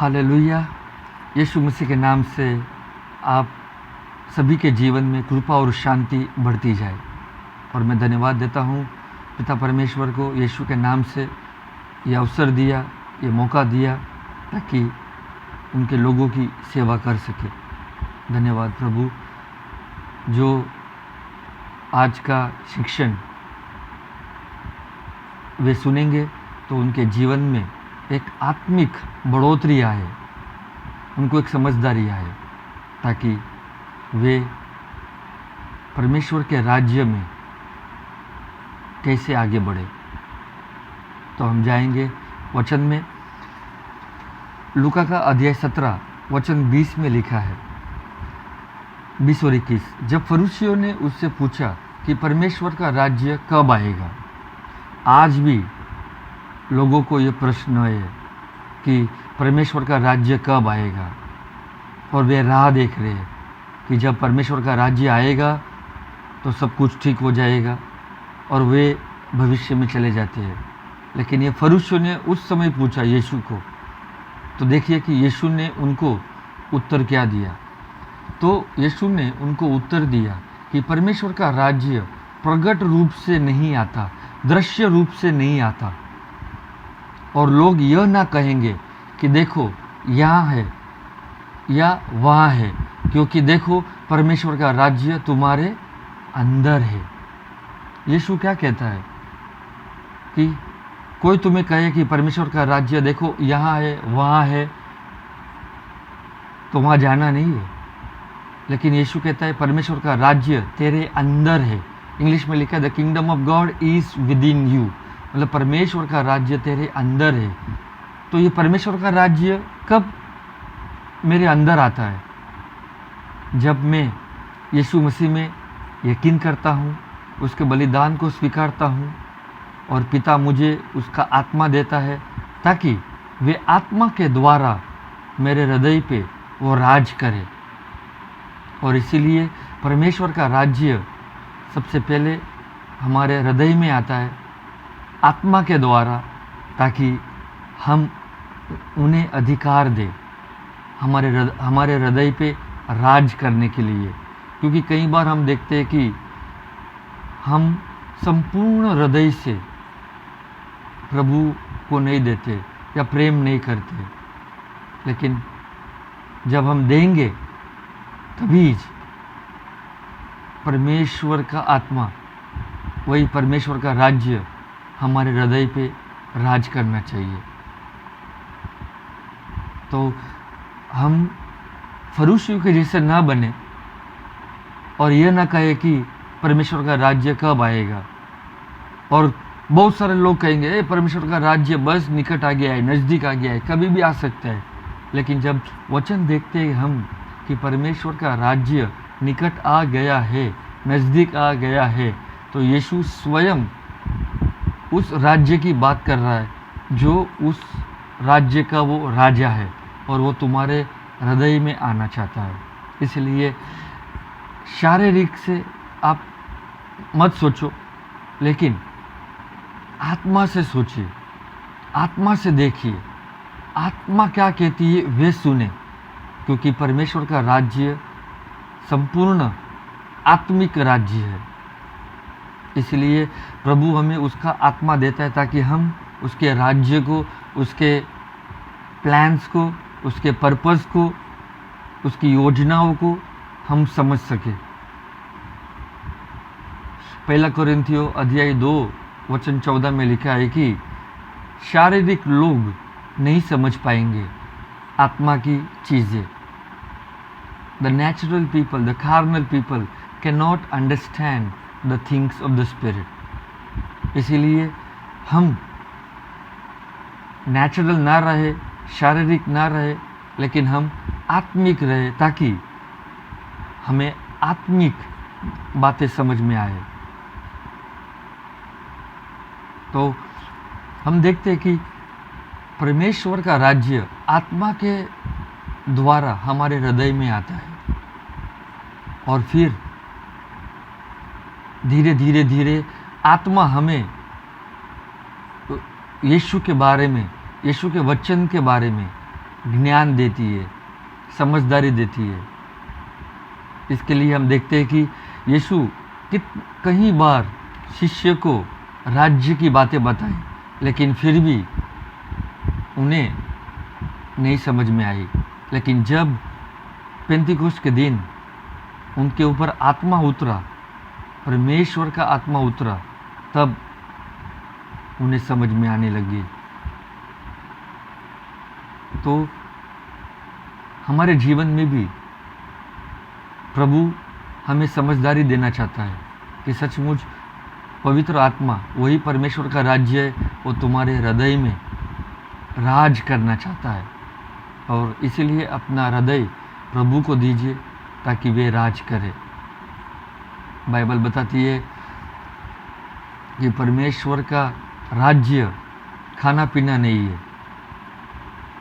Hallelujah. यीशु मसीह के नाम से आप सभी के जीवन में कृपा और शांति बढ़ती जाए। और मैं धन्यवाद देता हूँ पिता परमेश्वर को, यीशु के नाम से ये अवसर दिया, ये मौका दिया ताकि उनके लोगों की सेवा कर सके। धन्यवाद प्रभु। जो आज का शिक्षण वे सुनेंगे तो उनके जीवन में एक आत्मिक बढ़ोतरी आए, उनको एक समझदारी आए, ताकि वे परमेश्वर के राज्य में कैसे आगे बढ़े। तो हम जाएंगे वचन में। लूका का अध्याय 17 वचन 20 में लिखा है, 20 और 21। जब फरीसियों ने उससे पूछा कि परमेश्वर का राज्य कब आएगा। आज भी लोगों को ये प्रश्न है कि परमेश्वर का राज्य कब आएगा, और वे राह देख रहे हैं कि जब परमेश्वर का राज्य आएगा तो सब कुछ ठीक हो जाएगा, और वे भविष्य में चले जाते हैं। लेकिन ये फरीसियों ने उस समय पूछा यीशु को, तो देखिए कि यीशु ने उनको उत्तर क्या दिया। तो यीशु ने उनको उत्तर दिया कि परमेश्वर का राज्य प्रकट रूप से नहीं आता, दृश्य रूप से नहीं आता, और लोग यह ना कहेंगे कि देखो यहाँ है या वहाँ है, क्योंकि देखो परमेश्वर का राज्य तुम्हारे अंदर है। यीशु क्या कहता है कि कोई तुम्हें कहे कि परमेश्वर का राज्य देखो यहाँ है वहाँ है, तो वहाँ जाना नहीं है। लेकिन यीशु कहता है परमेश्वर का राज्य तेरे अंदर है। इंग्लिश में लिखा है the kingdom of God is with in you, मतलब परमेश्वर का राज्य तेरे अंदर है। तो ये परमेश्वर का राज्य कब मेरे अंदर आता है? जब मैं यीशु मसीह में यकीन करता हूँ, उसके बलिदान को स्वीकारता हूँ, और पिता मुझे उसका आत्मा देता है ताकि वे आत्मा के द्वारा मेरे हृदय पे वो राज करे। और इसीलिए परमेश्वर का राज्य सबसे पहले हमारे हृदय में आता है आत्मा के द्वारा, ताकि हम उन्हें अधिकार दें हमारे हृदय पे राज करने के लिए। क्योंकि कई बार हम देखते हैं कि हम संपूर्ण हृदय से प्रभु को नहीं देते या प्रेम नहीं करते, लेकिन जब हम देंगे तभी परमेश्वर का आत्मा, वही परमेश्वर का राज्य हमारे हृदय पे राज करना चाहिए। तो हम फरीसियों के जैसे ना बने और यह ना कहे कि परमेश्वर का राज्य कब आएगा। और बहुत सारे लोग कहेंगे परमेश्वर का राज्य बस निकट आ गया है, नज़दीक आ गया है, कभी भी आ सकता है। लेकिन जब वचन देखते हैं हम कि परमेश्वर का राज्य निकट आ गया है, नज़दीक आ गया है, तो यीशु स्वयं उस राज्य की बात कर रहा है जो उस राज्य का वो राजा है, और वो तुम्हारे हृदय में आना चाहता है। इसलिए शारीरिक से आप मत सोचो, लेकिन आत्मा से सोचिए, आत्मा से देखिए, आत्मा क्या कहती है वे सुने। क्योंकि परमेश्वर का राज्य संपूर्ण आत्मिक राज्य है। इसलिए प्रभु हमें उसका आत्मा देता है ताकि हम उसके राज्य को, उसके प्लान्स को, उसके पर्पस को, उसकी योजनाओं को हम समझ सके। 1 कोरिन्थियों अध्याय 2 वचन 14 में लिखा है कि शारीरिक लोग नहीं समझ पाएंगे आत्मा की चीज़ें। The natural people, the carnal people can not understand the things of the spirit. इसीलिए हम नेचुरल ना रहे, शारीरिक ना रहे, लेकिन हम आत्मिक रहे, ताकि हमें आत्मिक बातें समझ में आए। तो हम देखते हैं कि परमेश्वर का राज्य आत्मा के द्वारा हमारे हृदय में आता है, और फिर धीरे धीरे धीरे आत्मा हमें यीशु के बारे में, यीशु के वचन के बारे में ज्ञान देती है, समझदारी देती है। इसके लिए हम देखते हैं कि यीशु कई बार शिष्य को राज्य की बातें बताई, लेकिन फिर भी उन्हें नहीं समझ में आई। लेकिन जब पेंतिकुस्त के दिन उनके ऊपर आत्मा उतरा, परमेश्वर का आत्मा उतरा, तब उन्हें समझ में आने लगी। तो हमारे जीवन में भी प्रभु हमें समझदारी देना चाहता है कि सचमुच पवित्र आत्मा वही परमेश्वर का राज्य है, वो तुम्हारे हृदय में राज करना चाहता है। और इसीलिए अपना हृदय प्रभु को दीजिए ताकि वे राज करे। बाइबल बताती है कि परमेश्वर का राज्य खाना पीना नहीं है।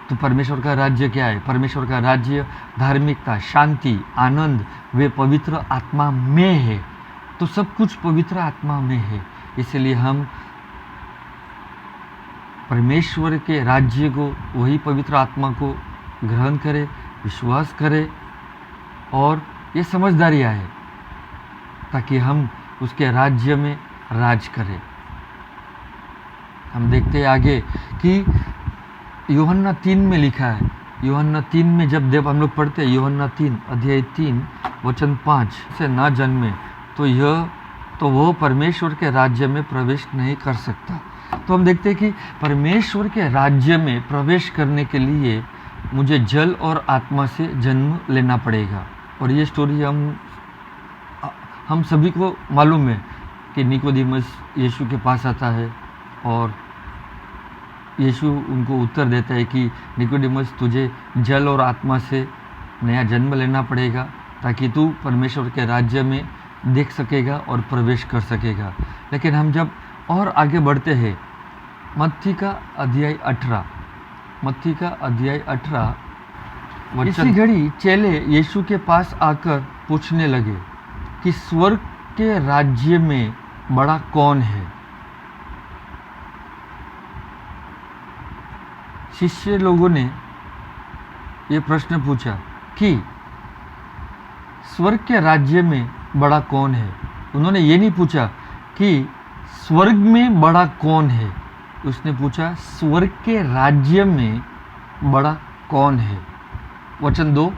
तो परमेश्वर का राज्य क्या है? परमेश्वर का राज्य धार्मिकता, शांति, आनंद वे पवित्र आत्मा में है। तो सब कुछ पवित्र आत्मा में है। इसलिए हम परमेश्वर के राज्य को, वही पवित्र आत्मा को ग्रहण करें, विश्वास करें और ये समझदारी आए ताकि हम उसके राज्य में राज करें। हम देखते हैं आगे कि यूहन्ना 3 में लिखा है। यूहन्ना 3 में जब हम लोग पढ़ते हैं, यूहन्ना 3 अध्याय 3 वचन 5 से ना जन्मे तो वो परमेश्वर के राज्य में प्रवेश नहीं कर सकता। तो हम देखते हैं कि परमेश्वर के राज्य में प्रवेश करने के लिए मुझे जल और आत्मा से जन्म लेना पड़ेगा। और ये स्टोरी हम सभी को मालूम है कि निकोदेमस यीशु के पास आता है और यीशु उनको उत्तर देता है कि निकोदेमस, तुझे जल और आत्मा से नया जन्म लेना पड़ेगा ताकि तू परमेश्वर के राज्य में देख सकेगा और प्रवेश कर सकेगा। लेकिन हम जब और आगे बढ़ते हैं, मत्ती का अध्याय 18 इसी घड़ी चेले यीशु के पास आकर पूछने लगे कि स्वर्ग के राज्य में बड़ा कौन है? शिष्य लोगों ने ये प्रश्न पूछा कि स्वर्ग के राज्य में बड़ा कौन है। उन्होंने ये नहीं पूछा कि स्वर्ग में बड़ा कौन है, उसने पूछा स्वर्ग के राज्य में बड़ा कौन है। वचन 2,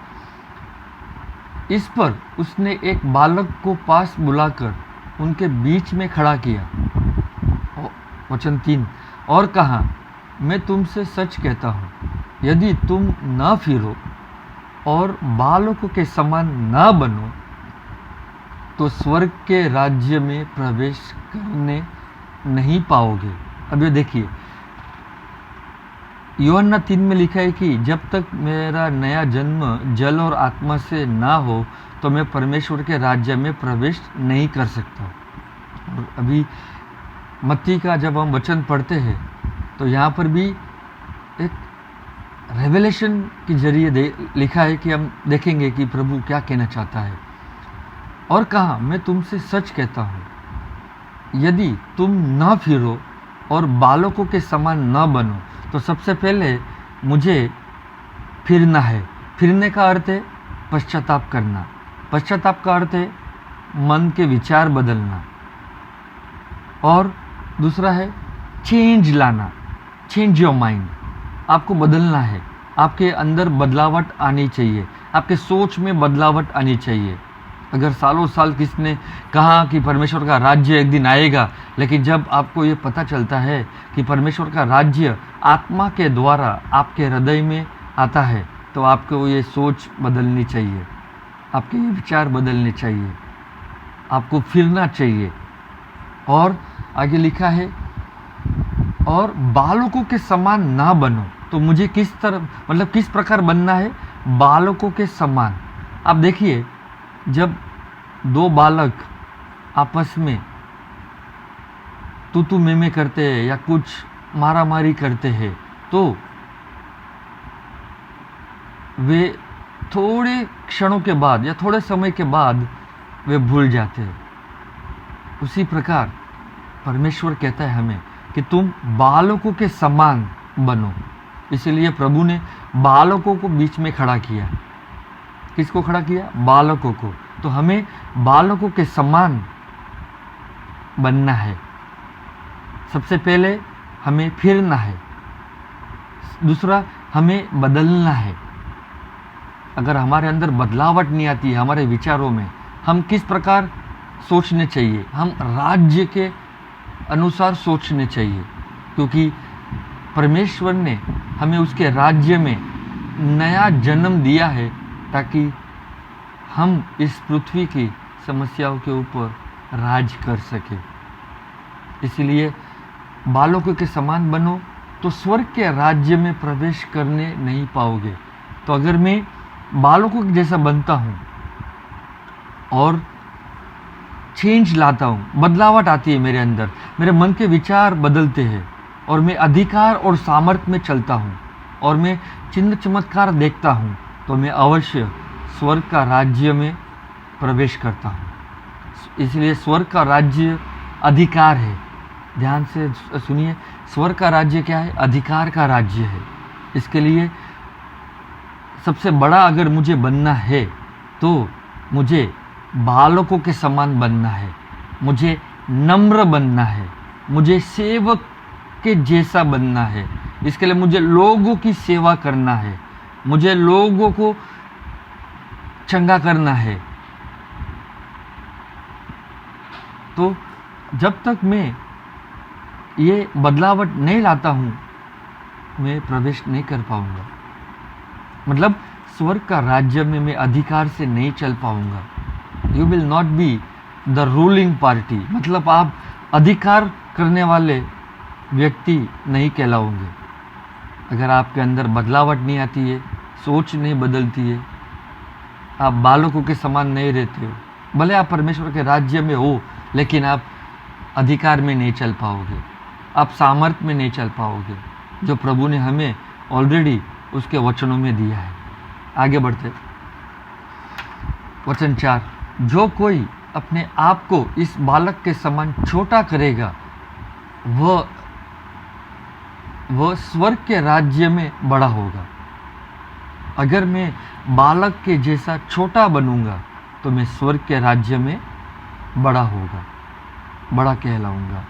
इस पर उसने एक बालक को पास बुलाकर उनके बीच में खड़ा किया। वचन 3, और कहा, मैं तुमसे सच कहता हूँ, यदि तुम न फिरो और बालकों के समान न बनो तो स्वर्ग के राज्य में प्रवेश करने नहीं पाओगे। अब ये देखिए, यूहन्ना 3 में लिखा है कि जब तक मेरा नया जन्म जल और आत्मा से ना हो तो मैं परमेश्वर के राज्य में प्रवेश नहीं कर सकता। और अभी मत्ती का जब हम वचन पढ़ते हैं तो यहाँ पर भी एक रेवलेशन के जरिए लिखा है कि हम देखेंगे कि प्रभु क्या कहना चाहता है। और कहा, मैं तुमसे सच कहता हूँ, यदि तुम न फिरो और बालकों के समान न बनो तो सबसे पहले मुझे फिरना है। फिरने का अर्थ है पश्चाताप करना। पश्चाताप का अर्थ है मन के विचार बदलना। और दूसरा है चेंज लाना, चेंज योर माइंड। आपको बदलना है, आपके अंदर बदलावट आनी चाहिए, आपके सोच में बदलावट आनी चाहिए। अगर सालों साल किसने कहा कि परमेश्वर का राज्य एक दिन आएगा, लेकिन जब आपको ये पता चलता है कि परमेश्वर का राज्य आत्मा के द्वारा आपके हृदय में आता है, तो आपको ये सोच बदलनी चाहिए, आपके ये विचार बदलने चाहिए, आपको फिरना चाहिए। और आगे लिखा है, और बालकों के समान ना बनो। तो मुझे किस तरह, मतलब किस प्रकार बनना है? बालकों के समान। आप देखिए, जब दो बालक आपस में तू मैं करते हैं या कुछ मारा मारी करते हैं तो वे थोड़े क्षणों के बाद या थोड़े समय के बाद वे भूल जाते हैं। उसी प्रकार परमेश्वर कहता है हमें कि तुम बालकों के समान बनो। इसीलिए प्रभु ने बालकों को बीच में खड़ा किया। किसको खड़ा किया? बालकों को। तो हमें बालकों के समान बनना है। सबसे पहले हमें फिरना है, दूसरा हमें बदलना है। अगर हमारे अंदर बदलावट नहीं आती है हमारे विचारों में, हम किस प्रकार सोचने चाहिए, हम राज्य के अनुसार सोचने चाहिए, क्योंकि परमेश्वर ने हमें उसके राज्य में नया जन्म दिया है ताकि हम इस पृथ्वी की समस्याओं के ऊपर राज कर सके। इसलिए बालकों के समान बनो तो स्वर्ग के राज्य में प्रवेश करने नहीं पाओगे। तो अगर मैं बालकों के जैसा बनता हूँ और चेंज लाता हूँ, बदलावट आती है मेरे अंदर, मेरे मन के विचार बदलते हैं और मैं अधिकार और सामर्थ्य में चलता हूँ और मैं चिन्ह चमत्कार देखता हूँ, तो मैं अवश्य स्वर्ग का राज्य में प्रवेश करता हूँ। इसलिए स्वर्ग का राज्य अधिकार है। ध्यान से सुनिए, स्वर्ग का राज्य क्या है? अधिकार का राज्य है। इसके लिए सबसे बड़ा अगर मुझे बनना है तो मुझे बालकों के समान बनना है, मुझे नम्र बनना है, मुझे सेवक के जैसा बनना है। इसके लिए मुझे लोगों की सेवा करना है, मुझे लोगों को चंगा करना है। तो जब तक मैं ये बदलावट नहीं लाता हूँ मैं प्रवेश नहीं कर पाऊँगा। मतलब स्वर्ग का राज्य में मैं अधिकार से नहीं चल पाऊँगा। You will not be the ruling party, मतलब आप अधिकार करने वाले व्यक्ति नहीं कहलाओगे। अगर आपके अंदर बदलावट नहीं आती है, सोच नहीं बदलती है, आप बालकों के समान नहीं रहते हो, भले आप परमेश्वर के राज्य में हो लेकिन आप अधिकार में नहीं चल पाओगे, आप सामर्थ्य में नहीं चल पाओगे जो प्रभु ने हमें ऑलरेडी उसके वचनों में दिया है। आगे बढ़ते, वचन 4, जो कोई अपने आप को इस बालक के समान छोटा करेगा वह स्वर्ग के राज्य में बड़ा होगा। अगर मैं बालक के जैसा छोटा बनूंगा तो मैं स्वर्ग के राज्य में बड़ा होगा, बड़ा कहलाऊंगा।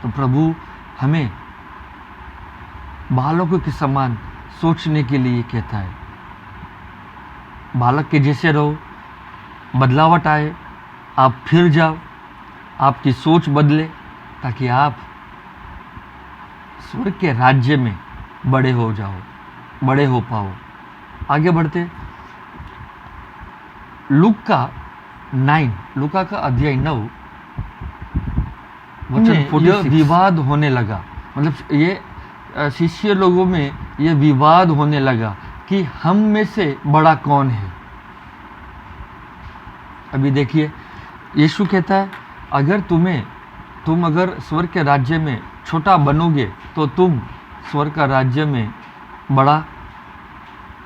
तो प्रभु हमें बालकों के समान सोचने के लिए कहता है। बालक के जैसे रहो, बदलावट आए, आप फिर जाओ, आपकी सोच बदले ताकि आप स्वर्ग के राज्य में बड़े हो जाओ, बड़े हो पाओ। आगे बढ़ते, लूका का अध्याय 9 वचन 46 विवाद होने लगा। मतलब ये शिष्य लोगों में ये विवाद होने लगा कि हम में से बड़ा कौन है। अभी देखिए, यीशु कहता है अगर तुम अगर स्वर्ग के राज्य में छोटा बनोगे तो तुम स्वर्ग का राज्य में बड़ा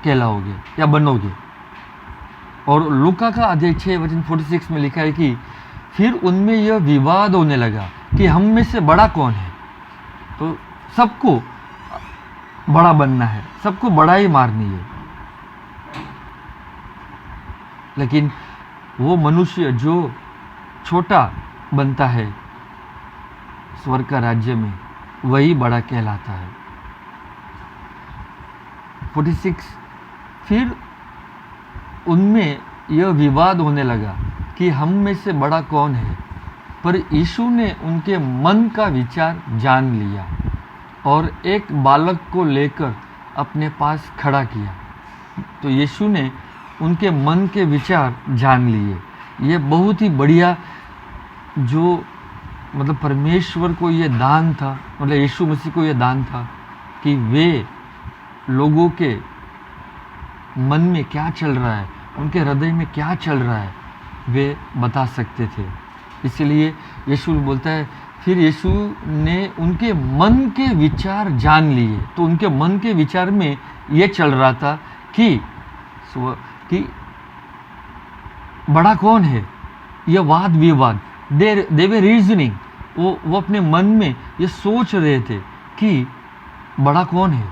कहलाओगे या बनोगे। और लूका का अध्याय 6 वचन 46 में लिखा है कि फिर उनमें यह विवाद होने लगा कि हम में से बड़ा कौन है। तो सबको बड़ा बनना है, सबको बड़ा ही मारनी है, लेकिन वो मनुष्य जो छोटा बनता है स्वर्ग का राज्य में वही बड़ा कहलाता है। 46, फिर उनमें यह विवाद होने लगा कि हम में से बड़ा कौन है, पर यीशु ने उनके मन का विचार जान लिया और एक बालक को लेकर अपने पास खड़ा किया। तो यीशु ने उनके मन के विचार जान लिए। ये बहुत ही बढ़िया जो मतलब परमेश्वर को ये दान था, मतलब यीशु मसीह को ये दान था कि वे लोगों के मन में क्या चल रहा है, उनके हृदय में क्या चल रहा है, वे बता सकते थे। इसलिए यीशु बोलता है फिर यीशु ने उनके मन के विचार जान लिए। तो उनके मन के विचार में ये चल रहा था कि बड़ा कौन है, ये वाद विवाद, दे वे रीजनिंग, वो अपने मन में ये सोच रहे थे कि बड़ा कौन है।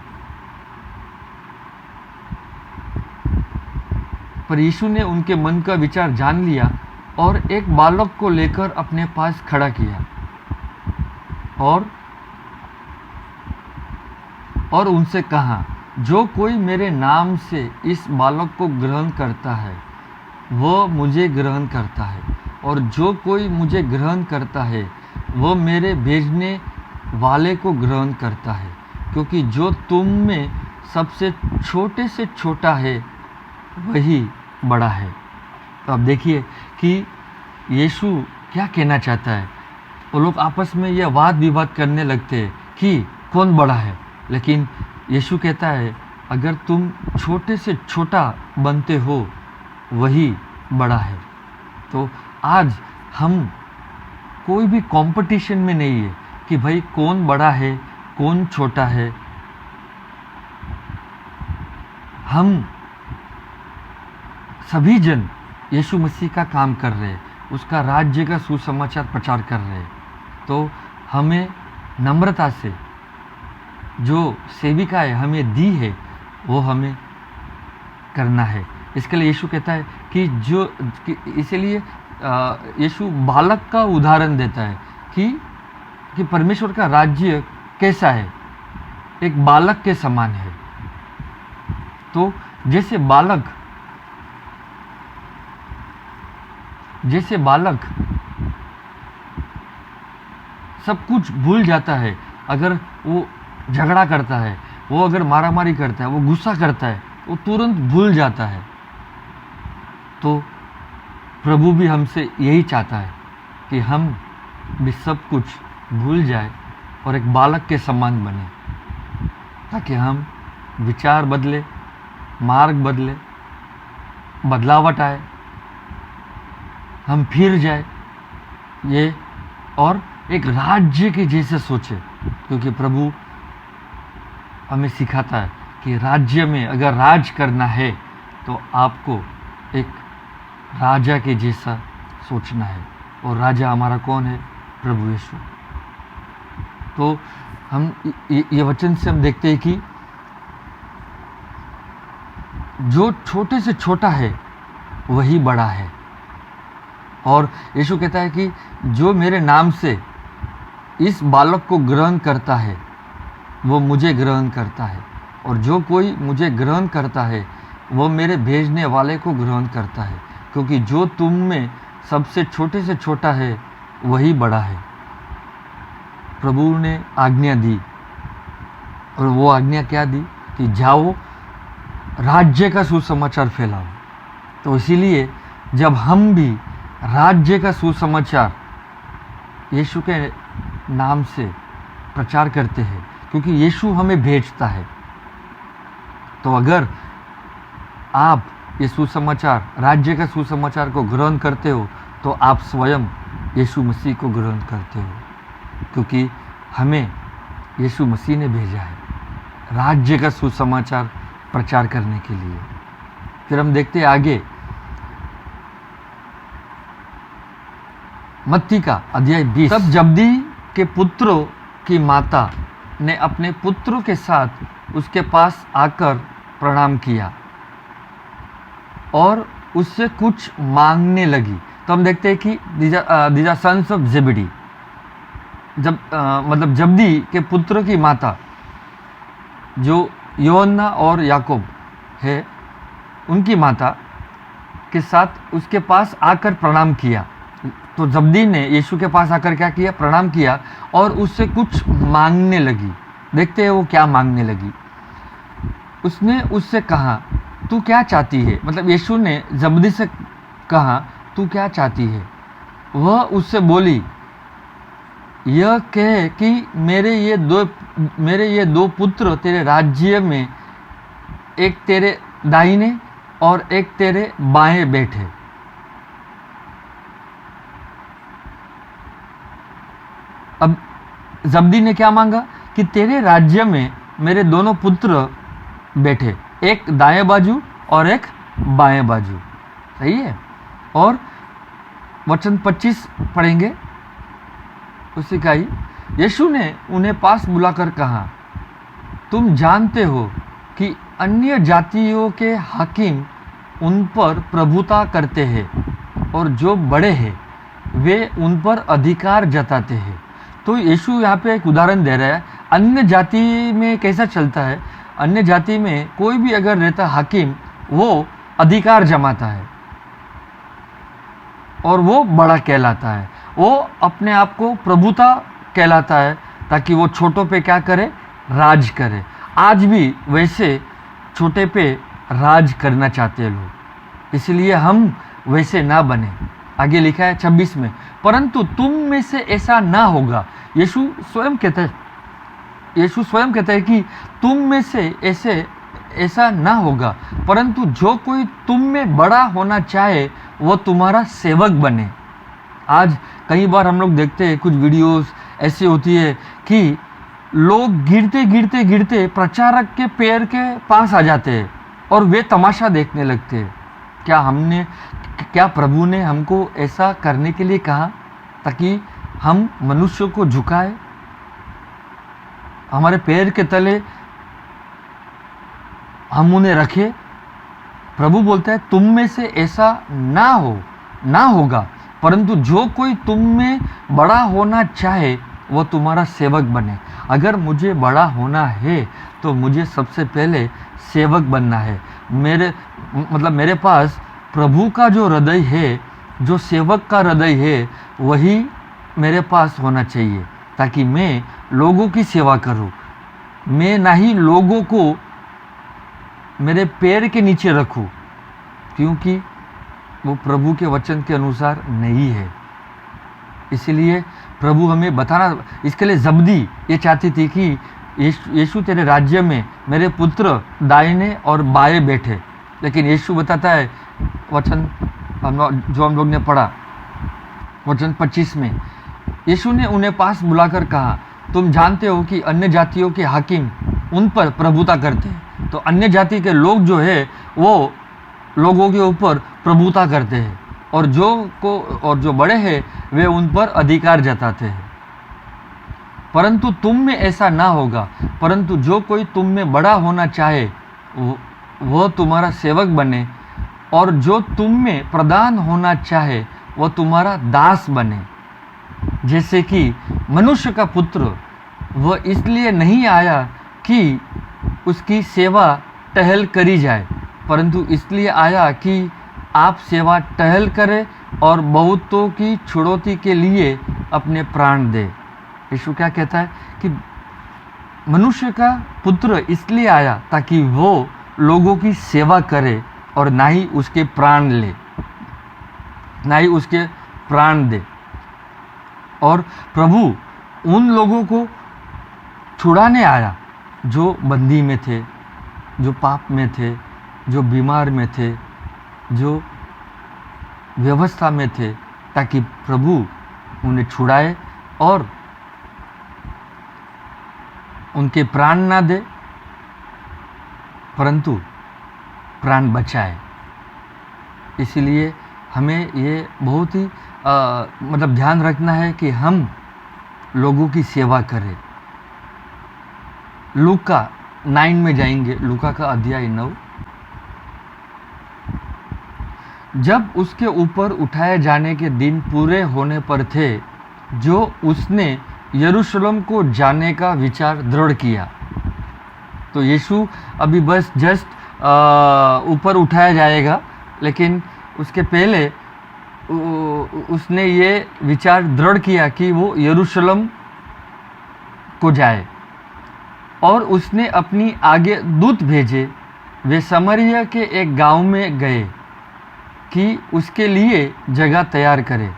पर यीशु ने उनके मन का विचार जान लिया और एक बालक को लेकर अपने पास खड़ा किया और उनसे कहा, जो कोई मेरे नाम से इस बालक को ग्रहण करता है वह मुझे ग्रहण करता है, और जो कोई मुझे ग्रहण करता है वह मेरे भेजने वाले को ग्रहण करता है, क्योंकि जो तुम में सबसे छोटे से छोटा है वही बड़ा है। तो अब देखिए कि यीशु क्या कहना चाहता है। वो लोग आपस में यह वाद विवाद करने लगते हैं कि कौन बड़ा है, लेकिन यीशु कहता है अगर तुम छोटे से छोटा बनते हो वही बड़ा है। तो आज हम कोई भी कंपटीशन में नहीं है कि भाई कौन बड़ा है कौन छोटा है। हम सभी जन यीशु मसीह का काम कर रहे हैं, उसका राज्य का सुसमाचार प्रचार कर रहे हैं। तो हमें नम्रता से जो सेविकाएं हमें दी है वो हमें करना है। इसके लिए यीशु कहता है कि इसलिए यीशु बालक का उदाहरण देता है कि परमेश्वर का राज्य कैसा है, एक बालक के समान है। तो जैसे बालक सब कुछ भूल जाता है, अगर वो झगड़ा करता है, वो अगर मारामारी करता है, वो गुस्सा करता है, वो तुरंत भूल जाता है। तो प्रभु भी हमसे यही चाहता है कि हम भी सब कुछ भूल जाए और एक बालक के समान बने, ताकि हम विचार बदले, मार्ग बदले, बदलावट आए, हम फिर जाए ये और एक राज्य के जैसे सोचे। क्योंकि प्रभु हमें सिखाता है कि राज्य में अगर राज करना है तो आपको एक राजा के जैसा सोचना है, और राजा हमारा कौन है? प्रभु यीशु। तो हम ये वचन से हम देखते हैं कि जो छोटे से छोटा है वही बड़ा है। और यीशु कहता है कि जो मेरे नाम से इस बालक को ग्रहण करता है वो मुझे ग्रहण करता है, और जो कोई मुझे ग्रहण करता है वो मेरे भेजने वाले को ग्रहण करता है, क्योंकि जो तुम में सबसे छोटे से छोटा है वही बड़ा है। प्रभु ने आज्ञा दी, और वो आज्ञा क्या दी कि जाओ राज्य का सुसमाचार फैलाओ। तो इसीलिए जब हम भी राज्य का सुसमाचार यीशु के नाम से प्रचार करते हैं, क्योंकि यीशु हमें भेजता है, तो अगर आप ये सुसमाचार, राज्य का सुसमाचार को ग्रहण करते हो तो आप स्वयं यीशु मसीह को ग्रहण करते हो, क्योंकि हमें यीशु मसीह ने भेजा है राज्य का सुसमाचार प्रचार करने के लिए। फिर हम देखते हैं आगे मत्ती का अध्याय 20। तब जब्दी के पुत्रों की माता ने अपने पुत्रों के साथ उसके पास आकर प्रणाम किया और उससे कुछ मांगने लगी। तो हम देखते हैं कि दीज आर सन्स ऑफ जेबेडी। मतलब जब्दी के पुत्रों की माता जो यूहन्ना और याकूब है, उनकी माता के साथ उसके पास आकर प्रणाम किया। तो जब्दी ने यीशु के पास आकर क्या किया? प्रणाम किया और उससे कुछ मांगने लगी। देखते हैं वो क्या मांगने लगी। उसने उससे कहा, तू क्या चाहती है? मतलब यीशु ने जब्दी से कहा, तू क्या चाहती है? वह उससे बोली, यह कहे कि मेरे ये दो पुत्र तेरे राज्य में एक तेरे दाहिने और एक तेरे बाएं बैठे। अब जब्दी ने क्या मांगा कि तेरे राज्य में मेरे दोनों पुत्र बैठे, एक दाएं बाजू और एक बाएं बाजू। सही है। और वचन 25 पढ़ेंगे उसी का ही। यीशु ने उन्हें पास बुलाकर कहा, तुम जानते हो कि अन्य जातियों के हाकिम उन पर प्रभुता करते हैं और जो बड़े हैं वे उन पर अधिकार जताते हैं। तो यीशु यहाँ पे एक उदाहरण दे रहा है। अन्य जाति में कैसा चलता है, अन्य जाति में कोई भी अगर रहता हाकिम, वो अधिकार जमाता है और वो बड़ा कहलाता है, वो अपने आप को प्रभुता कहलाता है, ताकि वो छोटों पे क्या करे, राज करे। आज भी वैसे छोटे पे राज करना चाहते हैं लोग, इसलिए हम वैसे ना बने। आगे लिखा है 26 में, परंतु तुम में से ऐसा ना होगा। यीशु स्वयं कहता है कि तुम में से ऐसा ना होगा, परंतु जो कोई तुम में बड़ा होना चाहे वो तुम्हारा सेवक बने। आज कई बार हम लोग देखते हैं कुछ वीडियोस ऐसी होती है कि लोग गिरते प्रचारक के पैर के पास आ जाते हैं और वे तमाशा देखने लगते हैं। क्या प्रभु ने हमको ऐसा करने के लिए कहा ताकि हम मनुष्य को झुकाए, हमारे पैर के तले हम उन्हें रखे? प्रभु बोलता है तुम में से ऐसा ना होगा, परंतु जो कोई तुम में बड़ा होना चाहे वो तुम्हारा सेवक बने। अगर मुझे बड़ा होना है तो मुझे सबसे पहले सेवक बनना है। मेरे पास प्रभु का जो हृदय है, जो सेवक का हृदय है, वही मेरे पास होना चाहिए, ताकि मैं लोगों की सेवा करूं। मैं ना ही लोगों को मेरे पैर के नीचे रखूं, क्योंकि वो प्रभु के वचन के अनुसार नहीं है। इसलिए प्रभु हमें बताना, इसके लिए जब्दी ये चाहती थी कि यीशु तेरे राज्य में मेरे पुत्र दाहिने और बाएं बैठे, लेकिन यीशु बताता है वचन जो हम लोग ने पढ़ा, वचन 25 में, यीशु ने उन्हें पास बुलाकर कहा, तुम जानते हो कि अन्य जातियों के हाकिम उन पर प्रभुता करते हैं। तो अन्य जाति के लोग जो है वो लोगों के ऊपर प्रभुता करते हैं और जो बड़े हैं वे उन पर अधिकार जताते हैं। परंतु तुम में ऐसा ना होगा, परंतु जो कोई तुम में बड़ा होना चाहे वह तुम्हारा सेवक बने, और जो तुम में प्रधान होना चाहे वह तुम्हारा दास बने। जैसे कि मनुष्य का पुत्र वह इसलिए नहीं आया कि उसकी सेवा टहल करी जाए, परंतु इसलिए आया कि आप सेवा टहल करें और बहुतों की छुड़ौती के लिए अपने प्राण दे। यीशु क्या कहता है कि मनुष्य का पुत्र इसलिए आया ताकि वो लोगों की सेवा करे और ना ही उसके प्राण ले, ना ही उसके प्राण दे। और प्रभु उन लोगों को छुड़ाने आया जो बंदी में थे, जो पाप में थे, जो बीमार में थे, जो व्यवस्था में थे, ताकि प्रभु उन्हें छुड़ाए और उनके प्राण ना दे, परंतु प्राण बचाए। इसलिए हमें ये बहुत ही ध्यान रखना है कि हम लोगों की सेवा करें। लूका 9 में जाएंगे, लूका का अध्याय 9। जब उसके ऊपर उठाए जाने के दिन पूरे होने पर थे, जो उसने यरूशलेम को जाने का विचार दृढ़ किया। तो यीशु अभी बस जस्ट ऊपर उठाया जाएगा, लेकिन उसके पहले उसने ये विचार दृढ़ किया कि वो यरूशलेम को जाए, और उसने अपनी आगे दूत भेजे। वे समरिया के एक गांव में गए कि उसके लिए जगह तैयार करे।